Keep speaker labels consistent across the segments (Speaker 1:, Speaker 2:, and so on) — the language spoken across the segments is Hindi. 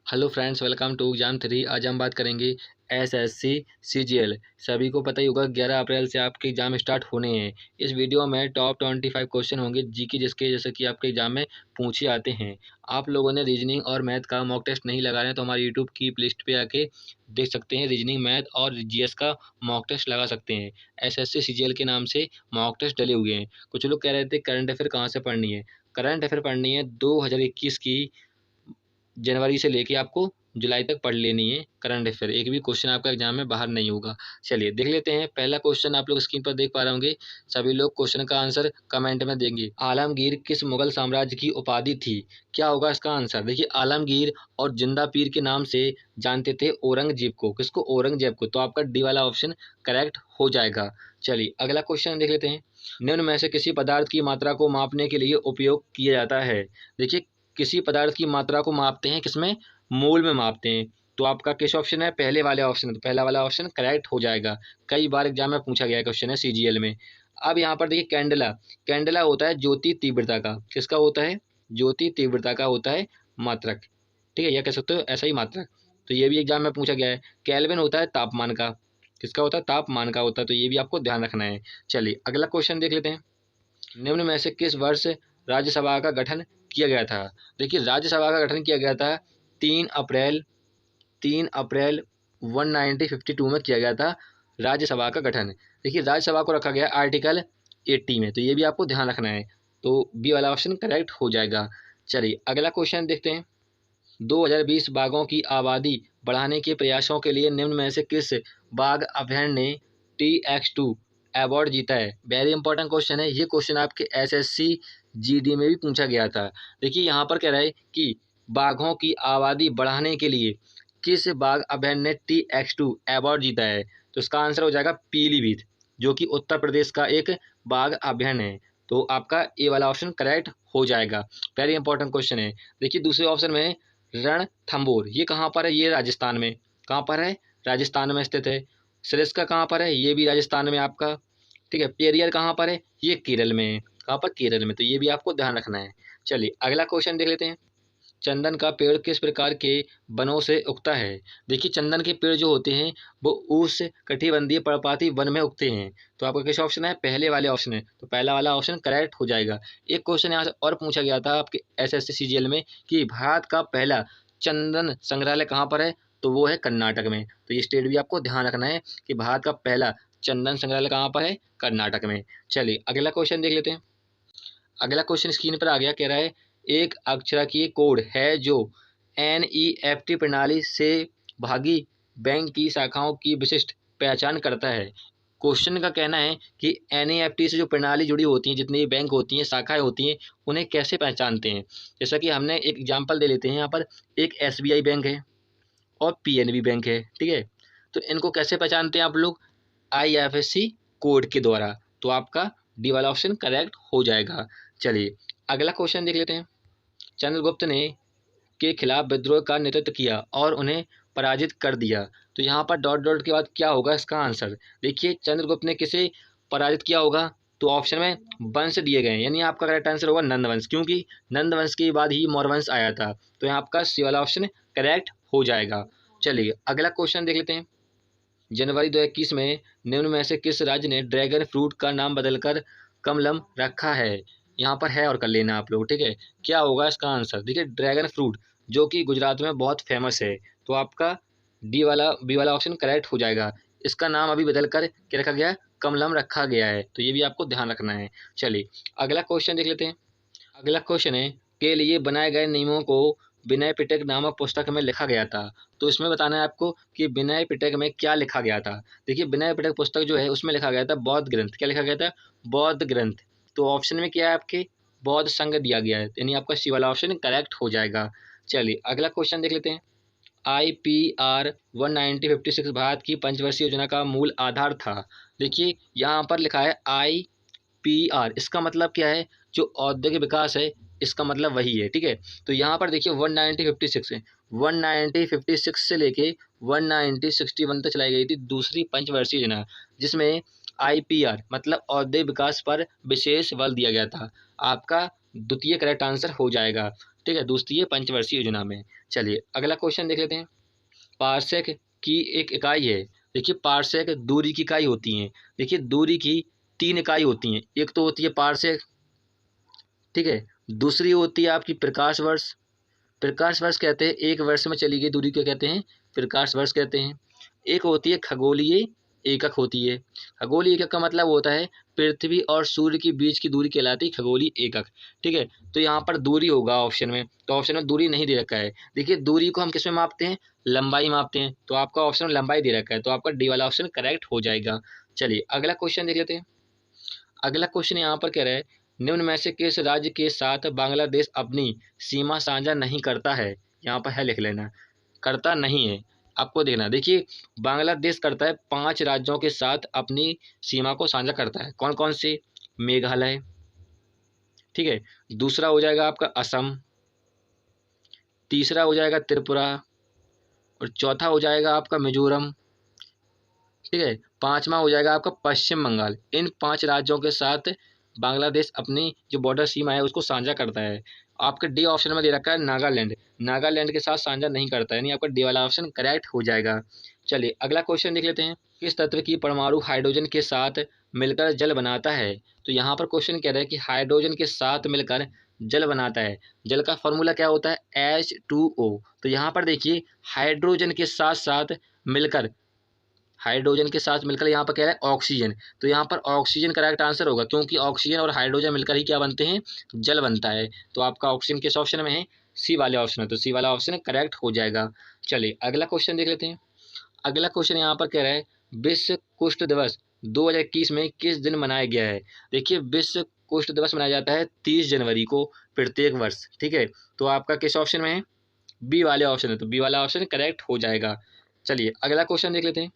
Speaker 1: Hello friends, welcome to exam 3। आज हम बात करेंगे एसएससी सीजीएल। सभी को पता ही होगा 11 अप्रैल से आपके एग्ज़ाम स्टार्ट होने हैं। इस वीडियो में टॉप 25 क्वेश्चन होंगे जीके जिसके जैसे कि आपके एग्ज़ाम में पूछे आते हैं। आप लोगों ने रीजनिंग और मैथ का मॉक टेस्ट नहीं लगाए हैं तो हमारे यूट्यूब की प्लेलिस्ट पे आके देख सकते हैं। रीजनिंग, मैथ और जीएस का मॉक टेस्ट लगा सकते हैं। एसएससी सीजीएल के नाम से मॉक टेस्ट डले हुए हैं। कुछ लोग कह रहे थे करंट अफेयर कहाँ से पढ़नी है। करंट अफेयर पढ़नी है 2021 की जनवरी से लेके आपको जुलाई तक पढ़ लेनी है। करंट अफेयर एक भी क्वेश्चन आपका एग्जाम में बाहर नहीं होगा। चलिए देख लेते हैं। पहला क्वेश्चन आप लोग स्क्रीन पर देख पा रहे होंगे। सभी लोग क्वेश्चन का आंसर कमेंट में देंगे। आलमगीर किस मुगल साम्राज्य की उपाधि थी? क्या होगा इसका आंसर? देखिए, आलमगीर और जिंदा पीर के नाम से जानते थे औरंगजेब को। किसको? औरंगजेब को। तो आपका डी वाला ऑप्शन करेक्ट हो जाएगा। चलिए अगला क्वेश्चन देख लेते हैं। निम्न में से किसी पदार्थ की मात्रा को मापने के लिए उपयोग किया जाता है? देखिए, किसी पदार्थ की मात्रा को मापते हैं किसमें? मोल में मापते हैं। तो आपका किस ऑप्शन है? पहले वाले ऑप्शन है। तो पहला वाला ऑप्शन करेक्ट हो जाएगा। कई बार एग्जाम में पूछा गया क्वेश्चन है सीजीएल में। अब यहाँ पर देखिए, कैंडला। कैंडला होता है ज्योति तीव्रता का। किसका होता है? ज्योति तीव्रता का होता है मात्रक। ठीक है, या कह सकते हो ऐसा ही मात्रक। तो ये भी एग्जाम में पूछा गया है। केल्विन होता है तापमान का। किसका होता है? तापमान का होता है। तो ये भी आपको ध्यान रखना है। चलिए अगला क्वेश्चन देख लेते हैं। निम्न में से किस वर्ष राज्यसभा का गठन किया गया था? देखिए, राज्यसभा का गठन किया गया था 3 अप्रैल 3 अप्रैल 1952 में किया गया था राज्यसभा का गठन। देखिए, राज्यसभा को रखा गया आर्टिकल 80 में। तो ये भी आपको ध्यान रखना है। तो बी वाला ऑप्शन करेक्ट हो जाएगा। चलिए अगला क्वेश्चन देखते हैं। 2020 बाघों की आबादी बढ़ाने के प्रयासों के लिए निम्न में से किस बाघ अभयारण्य ने TX2 अवार्ड जीता है? वेरी इंपॉर्टेंट क्वेश्चन है। ये क्वेश्चन आपके SSC GD में भी पूछा गया था। देखिए, यहाँ पर कह रहा है कि बाघों की आबादी बढ़ाने के लिए किस बाघ अभयारण्य ने TX2 अवार्ड जीता है? तो इसका आंसर हो जाएगा पीलीभीत, जो कि उत्तर प्रदेश का एक बाघ अभयारण्य है। तो आपका ए वाला ऑप्शन करेक्ट हो जाएगा। वेरी इंपॉर्टेंट क्वेश्चन है। देखिए, दूसरे ऑप्शन में रणथंभौर, ये कहाँ पर है? ये राजस्थान में। कहाँ पर है? राजस्थान में स्थित है। सरिस्का कहाँ पर है? ये भी राजस्थान में आपका। ठीक है। पेरियर कहाँ पर है? ये केरल में है। कहाँ पर? केरल में। तो ये भी आपको ध्यान रखना है। चलिए अगला क्वेश्चन देख लेते हैं। चंदन का पेड़ किस प्रकार के वनों से उगता है? देखिए, चंदन के पेड़ जो होते हैं वो उष्णकटिबंधीय पर्णपाती वन में उगते हैं। तो आपका किस ऑप्शन है? पहले वाले ऑप्शन है। तो पहला वाला ऑप्शन करेक्ट हो जाएगा। एक क्वेश्चन यहाँ से और पूछा गया था आपके SSC CGL में कि भारत का पहला चंदन संग्रहालय कहाँ पर है? तो वो है कर्नाटक में। तो ये स्टेट भी आपको ध्यान रखना है कि भारत का पहला चंदन संग्रहालय कहाँ पर है? कर्नाटक में। चलिए अगला क्वेश्चन देख लेते हैं। अगला क्वेश्चन स्क्रीन पर आ गया। कह रहा है एक अक्षरांकीय कोड है जो NEFT प्रणाली से भागी बैंक की शाखाओं की विशिष्ट पहचान करता है। क्वेश्चन का कहना है कि NEFT से जो प्रणाली जुड़ी होती हैं, जितनी भी बैंक होती हैं, शाखाएं होती हैं, उन्हें कैसे पहचानते हैं? जैसा कि हमने एक एग्जांपल दे लेते हैं। यहाँ पर एक SBI बैंक है और PNB बैंक है। ठीक है। तो इनको कैसे पहचानते हैं आप लोग? IFSC कोड के द्वारा। तो आपका डी वाला ऑप्शन करेक्ट हो जाएगा। चलिए अगला क्वेश्चन देख लेते हैं। चंद्रगुप्त ने के खिलाफ विद्रोह का नेतृत्व किया और उन्हें पराजित कर दिया। तो यहाँ पर डॉट डॉट के बाद क्या होगा इसका आंसर? देखिए, चंद्रगुप्त ने किसे पराजित किया होगा? तो ऑप्शन में वंश दिए गए हैं, यानी आपका करेक्ट आंसर होगा नंद वंश, क्योंकि नंद वंश के बाद ही मौर्य वंश आया था। तो यहाँ आपका सी वाला ऑप्शन करेक्ट हो जाएगा। चलिए अगला क्वेश्चन देख लेते हैं। जनवरी 2021 में निम्न में से किस राज्य ने ड्रैगन फ्रूट का नाम बदलकर कमलम रखा है? यहाँ पर है और कर लेना आप लोग। ठीक है। क्या होगा इसका आंसर? देखिए, ड्रैगन फ्रूट जो कि गुजरात में बहुत फेमस है। तो आपका बी वाला ऑप्शन करेक्ट हो जाएगा। इसका नाम अभी बदल कर क्या रखा गया? कमलम रखा गया है। तो ये भी आपको ध्यान रखना है। चलिए अगला क्वेश्चन देख लेते हैं। अगला क्वेश्चन है के लिए बनाए गए नियमों को विनय पिटक नामक पुस्तक में लिखा गया था। तो इसमें बताना है आपको कि विनय पिटक में क्या लिखा गया था। देखिए, विनय पिटक पुस्तक जो है उसमें लिखा गया था बौद्ध ग्रंथ। क्या लिखा गया था? बौद्ध ग्रंथ। तो ऑप्शन में क्या है आपके? बौद्ध संघ दिया गया है, यानी आपका सी वाला ऑप्शन करेक्ट हो जाएगा। चलिए अगला क्वेश्चन देख लेते हैं। IPR 1956 भारत की पंचवर्षीय योजना का मूल आधार था। देखिए, यहाँ पर लिखा है IPR, इसका मतलब क्या है? जो औद्योगिक विकास है, इसका मतलब वही है। ठीक है। तो यहाँ पर देखिए 1956 है। 1956 से लेके 1961 तक चलाई गई थी दूसरी पंचवर्षीय योजना, जिसमें IPR मतलब औद्योगिक विकास पर विशेष बल दिया गया था। आपका द्वितीय करेक्ट आंसर हो जाएगा। ठीक है, द्वितीय पंचवर्षीय योजना में। चलिए अगला क्वेश्चन देख लेते हैं। पार्सेक की एक इकाई है। देखिए पार्सेक दूरी की इकाई होती है। देखिए दूरी की 3 इकाई होती हैं। एक तो होती है पार्सेक, ठीक है, दूसरी होती है आपकी प्रकाश वर्ष। प्रकाश वर्ष कहते हैं एक वर्ष में चली गई दूरी को कहते हैं प्रकाश वर्ष कहते हैं। एक होती है खगोलीय एकक होती है। खगोलीय एकक का मतलब होता है पृथ्वी और सूर्य के बीच की दूरी कहलाती है खगोलीय एकक, ठीक है। तो यहाँ पर दूरी होगा ऑप्शन में, तो ऑप्शन में दूरी नहीं दे रखा है। देखिए दूरी को हम किस में मापते हैं, लंबाई मापते हैं, तो आपका ऑप्शन में लंबाई दे रखा है, तो आपका डी वाला ऑप्शन करेक्ट हो जाएगा। चलिए अगला क्वेश्चन देख लेते हैं। अगला क्वेश्चन यहाँ पर कह रहा है निम्न में से किस राज्य के साथ बांग्लादेश अपनी सीमा साझा नहीं करता है। यहाँ पर है लिख लेना, करता नहीं है, आपको देखना। देखिए बांग्लादेश करता है 5 राज्यों के साथ अपनी सीमा को साझा करता है। कौन कौन से, मेघालय, ठीक है, दूसरा हो जाएगा आपका असम, तीसरा हो जाएगा त्रिपुरा और चौथा हो जाएगा आपका मिजोरम, ठीक है, पांचवा हो जाएगा आपका पश्चिम बंगाल। इन 5 राज्यों के साथ बांग्लादेश अपनी जो बॉर्डर सीमा है उसको साझा करता है। आपके डी ऑप्शन में दे रखा है नागालैंड, नागालैंड के साथ साझा नहीं करता है, यानी आपका डी वाला ऑप्शन करेक्ट हो जाएगा। चलिए अगला क्वेश्चन देख लेते हैं। किस तत्व की परमाणु हाइड्रोजन के साथ मिलकर जल बनाता है। तो यहाँ पर क्वेश्चन कह रहा है कि हाइड्रोजन के साथ मिलकर जल बनाता है। जल का फॉर्मूला क्या होता है, H2O। तो यहाँ पर देखिए हाइड्रोजन के साथ साथ मिलकर, हाइड्रोजन के साथ मिलकर यहाँ पर कह रहा है ऑक्सीजन, तो यहाँ पर ऑक्सीजन करेक्ट आंसर होगा, क्योंकि ऑक्सीजन और हाइड्रोजन मिलकर ही क्या बनते हैं, जल बनता है। तो आपका ऑक्सीजन किस ऑप्शन में है, सी वाले ऑप्शन है, तो सी वाला ऑप्शन करेक्ट हो जाएगा। चलिए अगला क्वेश्चन देख लेते हैं। अगला क्वेश्चन यहाँ पर कह रहा है विश्व कुष्ठ दिवस 2021 में किस दिन मनाया गया है। देखिए विश्व कुष्ठ दिवस मनाया जाता है 30 जनवरी को प्रत्येक वर्ष, ठीक है। तो आपका किस ऑप्शन में है, बी वाले ऑप्शन है, तो बी वाला ऑप्शन करेक्ट हो जाएगा। चलिए अगला क्वेश्चन देख लेते हैं।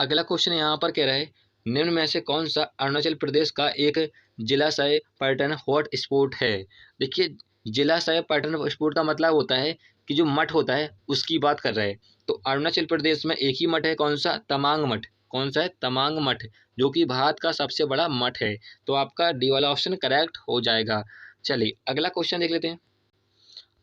Speaker 1: अगला क्वेश्चन यहाँ पर कह रहा है निम्न में से कौन सा अरुणाचल प्रदेश का एक जिलाशय पर्यटन हॉट स्पॉट है। देखिए जिलाशय पर्यटन स्पॉट का मतलब होता है कि जो मठ होता है उसकी बात कर रहे हैं। तो अरुणाचल प्रदेश में एक ही मठ है, कौन सा, तमांग मठ। कौन सा है, तमांग मठ, जो कि भारत का सबसे बड़ा मठ है। तो आपका डी वाला ऑप्शन करेक्ट हो जाएगा। चलिए अगला क्वेश्चन देख लेते हैं।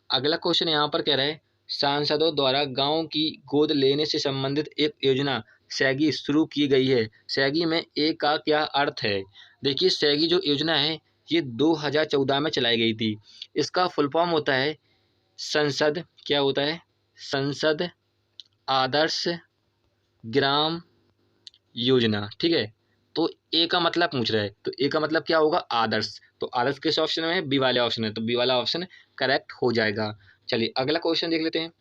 Speaker 1: अगला क्वेश्चन यहाँ पर कह रहा है सांसदों द्वारा गांव की गोद लेने से संबंधित एक योजना सैगी शुरू की गई है। सैगी में ए का क्या अर्थ है। देखिए सैगी जो योजना है ये 2014 में चलाई गई थी। इसका फुल फॉर्म होता है संसद, क्या होता है, संसद आदर्श ग्राम योजना, ठीक है। तो ए का मतलब पूछ रहा है, तो ए का मतलब क्या होगा, आदर्श। तो आदर्श किस ऑप्शन में है, बी वाले ऑप्शन है, तो बी वाला ऑप्शन करेक्ट हो जाएगा। चलिए अगला क्वेश्चन देख लेते हैं।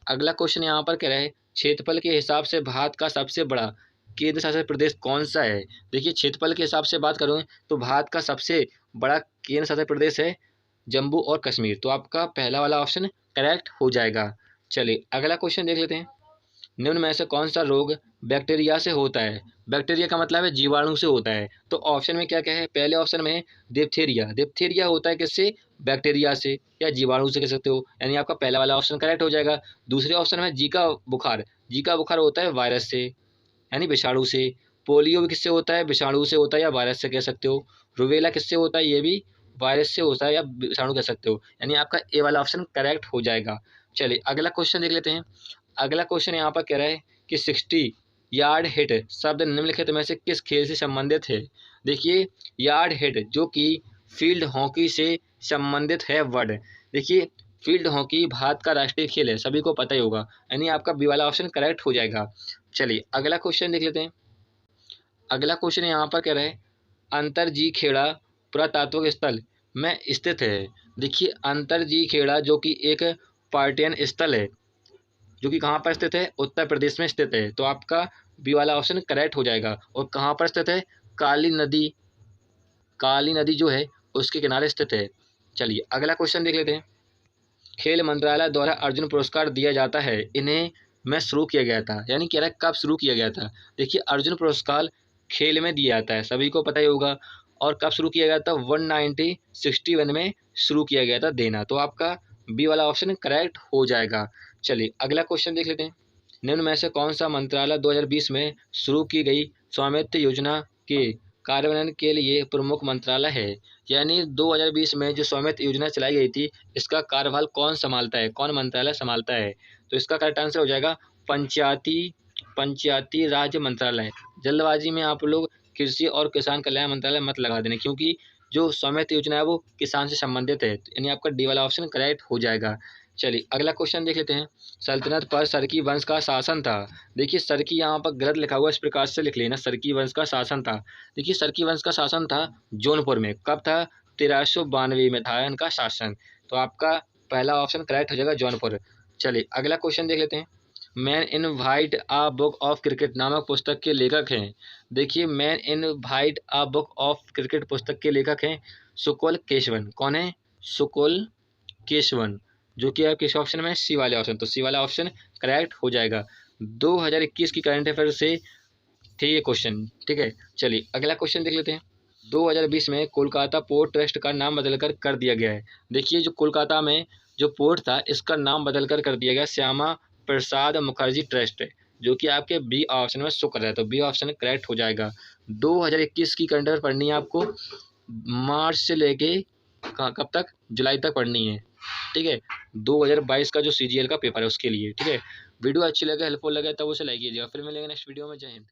Speaker 1: अगला क्वेश्चन यहाँ पर कह रहा है क्षेत्रफल के हिसाब से भारत का सबसे बड़ा केंद्र शासित प्रदेश कौन सा है। देखिए क्षेत्रफल के हिसाब से बात करूँ तो भारत का सबसे बड़ा केंद्र शासित प्रदेश है जम्मू और कश्मीर। तो आपका पहला वाला ऑप्शन करेक्ट हो जाएगा। चलिए अगला क्वेश्चन देख लेते हैं। निम्न में से कौन सा रोग बैक्टीरिया से होता है। बैक्टीरिया का मतलब है जीवाणु से होता है। तो ऑप्शन में क्या क्या है, पहले ऑप्शन में है डिप्थीरिया। डिप्थीरिया होता है किससे, बैक्टीरिया से या जीवाणु से कह सकते हो, यानी आपका पहला वाला ऑप्शन करेक्ट हो जाएगा। दूसरे ऑप्शन में जीका बुखार। जीका बुखार होता है वायरस से यानी विषाणु से। पोलियो भी किससे होता है, विषाणु से होता है या वायरस से कह सकते हो। रुबेला किससे होता है, ये भी वायरस से होता है या विषाणु कह सकते हो, यानी आपका ए वाला ऑप्शन करेक्ट हो जाएगा। चलिए अगला क्वेश्चन देख लेते हैं। अगला क्वेश्चन यहाँ पर कह रहा है कि 60 यार्ड हिट शब्द निम्नलिखित में से किस खेल से संबंधित है। देखिए यार्ड हिट जो कि फील्ड हॉकी से संबंधित है वर्ड। देखिए फील्ड हॉकी भारत का राष्ट्रीय खेल है, सभी को पता ही होगा, यानी आपका बी वाला ऑप्शन करेक्ट हो जाएगा। चलिए अगला क्वेश्चन देख लेते हैं। अगला क्वेश्चन यहाँ पर कह रहा है अंतरजी खेड़ा पुरातात्विक स्थल में स्थित है। देखिए अंतरजी खेड़ा जो कि एक पर्यटन स्थल है, जो कि कहाँ पर स्थित है, उत्तर प्रदेश में स्थित है। तो आपका बी वाला ऑप्शन करेक्ट हो जाएगा। और कहाँ पर स्थित है, काली नदी, काली नदी जो है उसके किनारे स्थित है। चलिए अगला क्वेश्चन देख लेते हैं। खेल मंत्रालय द्वारा अर्जुन पुरस्कार दिया जाता है, इन्हें में शुरू किया गया था, यानी कह रहा है कब शुरू किया गया था। देखिए अर्जुन पुरस्कार खेल में दिया जाता है, सभी को पता ही होगा। और कब शुरू किया गया था, 1961 में शुरू किया गया था देना। तो आपका बी वाला ऑप्शन करेक्ट हो जाएगा। चलिए अगला क्वेश्चन देख लेते हैं। निम्न में से कौन सा मंत्रालय 2020 में शुरू की गई स्वामित्व योजना के कार्यान्वयन के लिए प्रमुख मंत्रालय है? यानी 2020 में जो स्वामित्व योजना चलाई गई थी, इसका कार्यभार कौन संभालता है, कौन मंत्रालय संभालता है? तो इसका करेक्ट आंसर हो जाएगा पंचायती पंचायती राज मंत्रालय। जल्दबाजी में आप लोग कृषि और किसान कल्याण मंत्रालय मत लगा देना, क्योंकि जो स्वामित्व योजना है वो किसान से संबंधित है, यानी आपका डी वाला ऑप्शन करेक्ट हो जाएगा। चलिए अगला क्वेश्चन देख लेते हैं। सल्तनत पर सरकी वंश का शासन था। देखिए सरकी यहाँ पर गलत लिखा हुआ, इस प्रकार से लिख लेना, सरकी वंश का शासन था। देखिए सरकी वंश का शासन था जौनपुर में। कब था? 1392 में था इनका शासन। तो आपका पहला ऑप्शन करेक्ट हो जाएगा जौनपुर। चलिए अगला क्वेश्चन देख लेते हैं। Man in white a book of cricket नामक पुस्तक के लेखक हैं। देखिए man in white a book of cricket पुस्तक के लेखक हैं सुकुल केशवन। कौन है? सुकुल केशवन, जो कि आप किस ऑप्शन में? सी वाले ऑप्शन। तो सी वाला ऑप्शन करेक्ट हो जाएगा। 2021 की करंट अफेयर से थे ये क्वेश्चन, ठीक है। चलिए अगला क्वेश्चन देख लेते हैं। 2020 में कोलकाता पोर्ट ट्रस्ट का नाम बदलकर कर दिया गया है। देखिए जो कोलकाता में जो पोर्ट था, इसका नाम बदलकर कर दिया गया श्यामा प्रसाद मुखर्जी ट्रस्ट है, जो कि आपके बी ऑप्शन में शो कर रहा है। तो बी ऑप्शन करेक्ट हो जाएगा। 2021 की करंट अफेयर पढ़नी है आपको, मार्च से लेके कब तक? जुलाई तक पढ़नी है, ठीक है। 2022 का जो CGL का पेपर है उसके लिए, ठीक है। वीडियो अच्छी लगे, हेल्पफुल लगे तब उसे लाइक कीजिएगा। फिर मिलेंगे नेक्स्ट वीडियो में। जय हिंद।